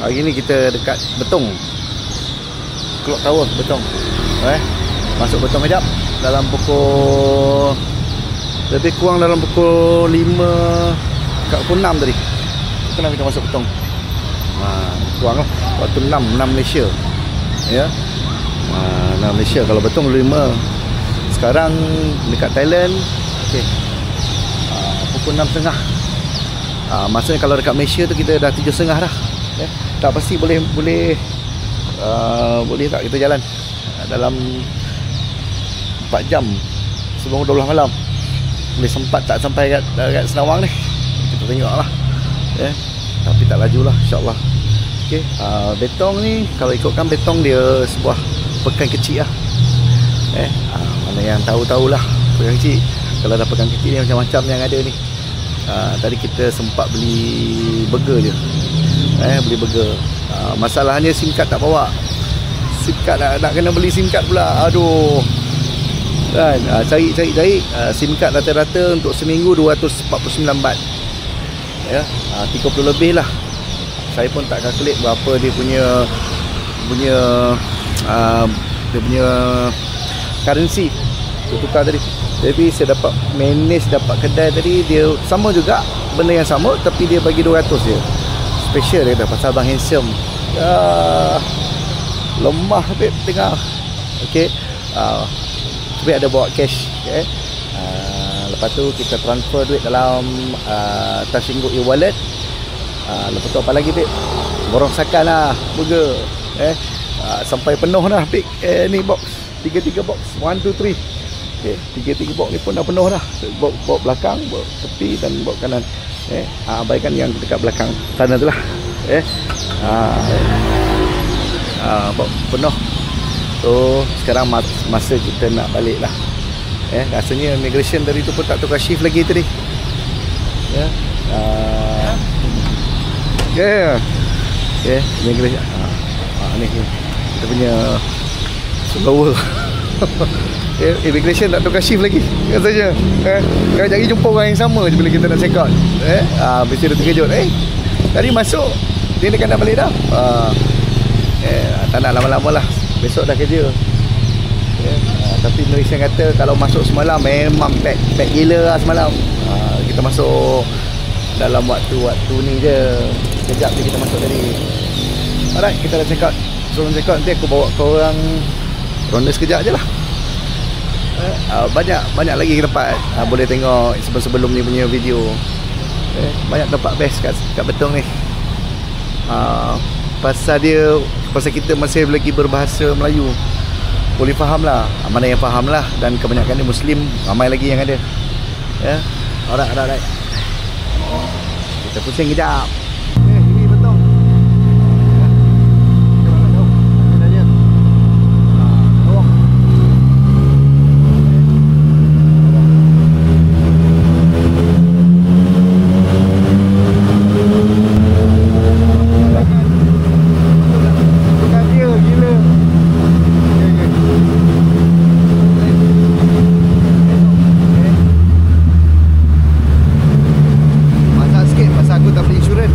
Hari ni kita dekat Betong, Clock Tower Betong. Masuk Betong kejap dalam pukul, lebih kurang dalam pukul 5 kat pukul 6 tadi. Kenapa kita masuk Betong? Kurang lah waktu 6 Malaysia. Ya. 6 Malaysia. Kalau Betong 5. Sekarang dekat Thailand. Okey. Pukul 6.30. Maksudnya kalau dekat Malaysia tu kita dah 7.30 dah. Tak pasti boleh tak kita jalan dalam 4 jam sebelum 12 malam. Boleh sempat tak sampai kat Senawang ni. Kita tengoklah. Tapi tak lajulah, insya-Allah. Okey, Betong ni kalau ikutkan Betong dia sebuah pekan kecil lah. Mana yang tahu-tahulah pekan kecil. Kalau dah pekan kecil ni macam-macam yang ada ni. Tadi kita sempat beli burger je. Beli burger. Masalahnya SIM card tak bawa. SIM card nak kena beli SIM card pula. Aduh. Kan, cari SIM card rata-rata untuk seminggu 249 baht. 30 lebih lah. Saya pun tak calculate berapa dia punya currency untuk tukar tadi. Tapi saya dapat manage, dapat kedai tadi dia sama juga, benda yang sama tapi dia bagi 200 je. Special dia kata pasal Bang Handsome. Lemah babe tengah. Okey. Tapi ada bawa cash. Lepas tu kita transfer duit dalam Tashingo e-wallet. Lepas tu apa lagi babe? Borong sakan lah burger. Sampai penuh dah babe. Ni box 3 box 1 2 3. Okey, 3 box ni pun dah penuh dah. Bawa belakang, bawa tepi dan bawa kanan. Abaikan yang dekat belakang sana tu lah. Bawa penuh. So sekarang masa kita nak balik lah. Rasanya immigration dari tu pun tak tukar shift lagi tadi. Immigration. Ni kita punya follower. Immigration tak tukar shift lagi katanya. Kan jadi jumpa orang yang sama je bila kita nak check out. Mesti dia terkejut. Tadi masuk dia nak balik dah. Tak nak lama-lama lah. Besok dah kerja. Tapi Malaysia kata kalau masuk semalam memang pack gila lah semalam. Kita masuk dalam waktu ni je. Sekejap je kita masuk tadi. Alright, kita dah check out. Sebelum check out nanti aku bawa korang ronda sekejap je lah. Banyak lagi tempat boleh tengok sebelum ni punya video. Banyak tempat best kat Betong ni. Pasal kita masih lagi berbahasa Melayu, boleh faham lah. Mana yang faham lah. Dan kebanyakan ni Muslim, ramai lagi yang ada. Alright. Kita pusing kejap. Ini Betong. Aku tak beli insurans.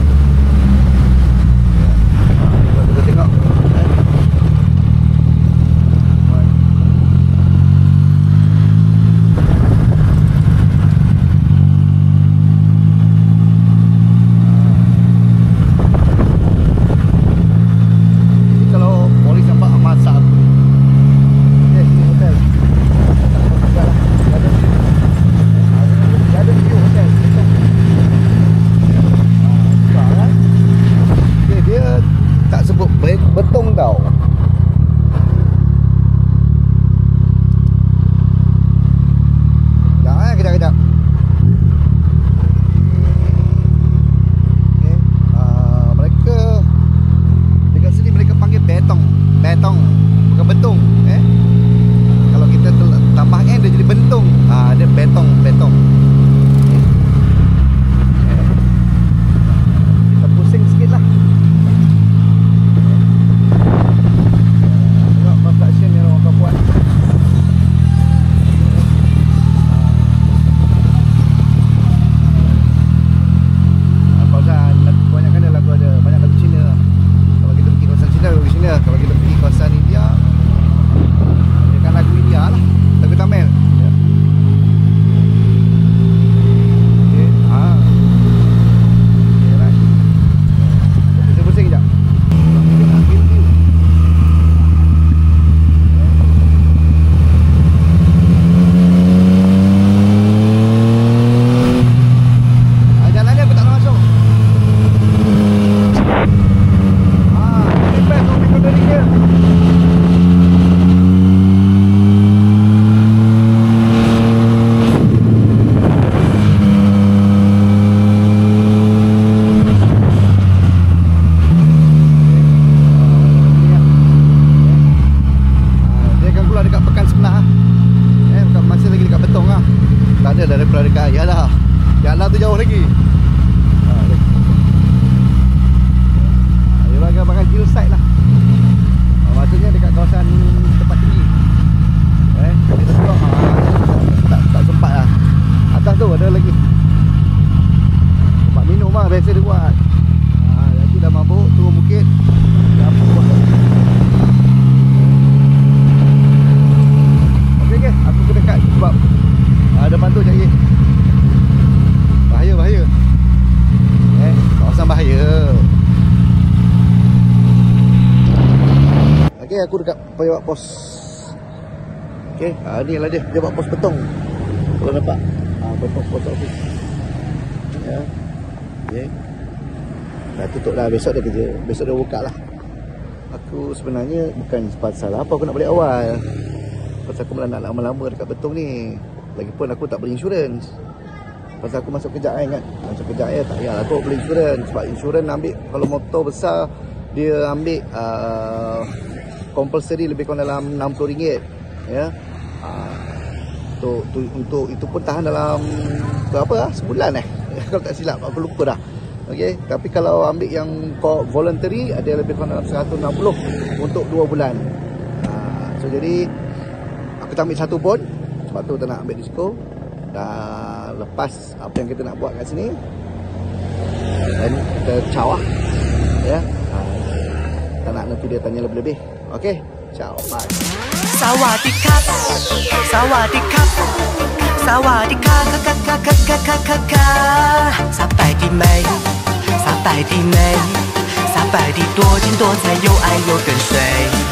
tu jauh lagi. Dia bagi abang hillside lah. Maksudnya dekat kawasan tempat tinggi. Kami terseluar. Tak sempat lah. Atas tu ada lagi tempat minum lah biasa dia buat. Nanti dah mabuk turun bukit. Okey, aku ke dekat sebab depan tu cari. Bahaya. Kawasan bahaya. Okey, aku dekat pejabat pos. Okey, ni lah dia pejabat pos Petong. Kalau nampak. Petong pos office. Ya. Okey. Dah tutup dah, besok dia kerja. Besok dia buka lah. Aku sebenarnya bukan pasal apa aku nak balik awal. Pasal aku nak lama-lama dekat Betong ni. Lagipun aku tak beli insurans. Pasal aku masuk kerja kan. Masuk kerja tak payah aku beli insurans. Sebab insurans ambil, kalau motor besar dia ambil compulsory lebih kurang dalam RM60. Ya. Untuk itu pun tahan dalam berapa sebulan kalau tak silap aku lupa dah. Okey, tapi kalau ambil yang voluntary ada lebih kurang dalam 160 untuk 2 bulan. So jadi aku tak ambil satu pun sebab tu tak nak ambil risiko. Dah lepas apa yang kita nak buat kat sini dan kita ciao lah. Ya. Tak nak nanti dia tanya lebih-lebih. Okey, ciao, bye. Sawadikap, sawadikap, sawadikap, kakakakakakaka. Sampai di美，sampai di美，sampai di 多金多财，有爱有跟随。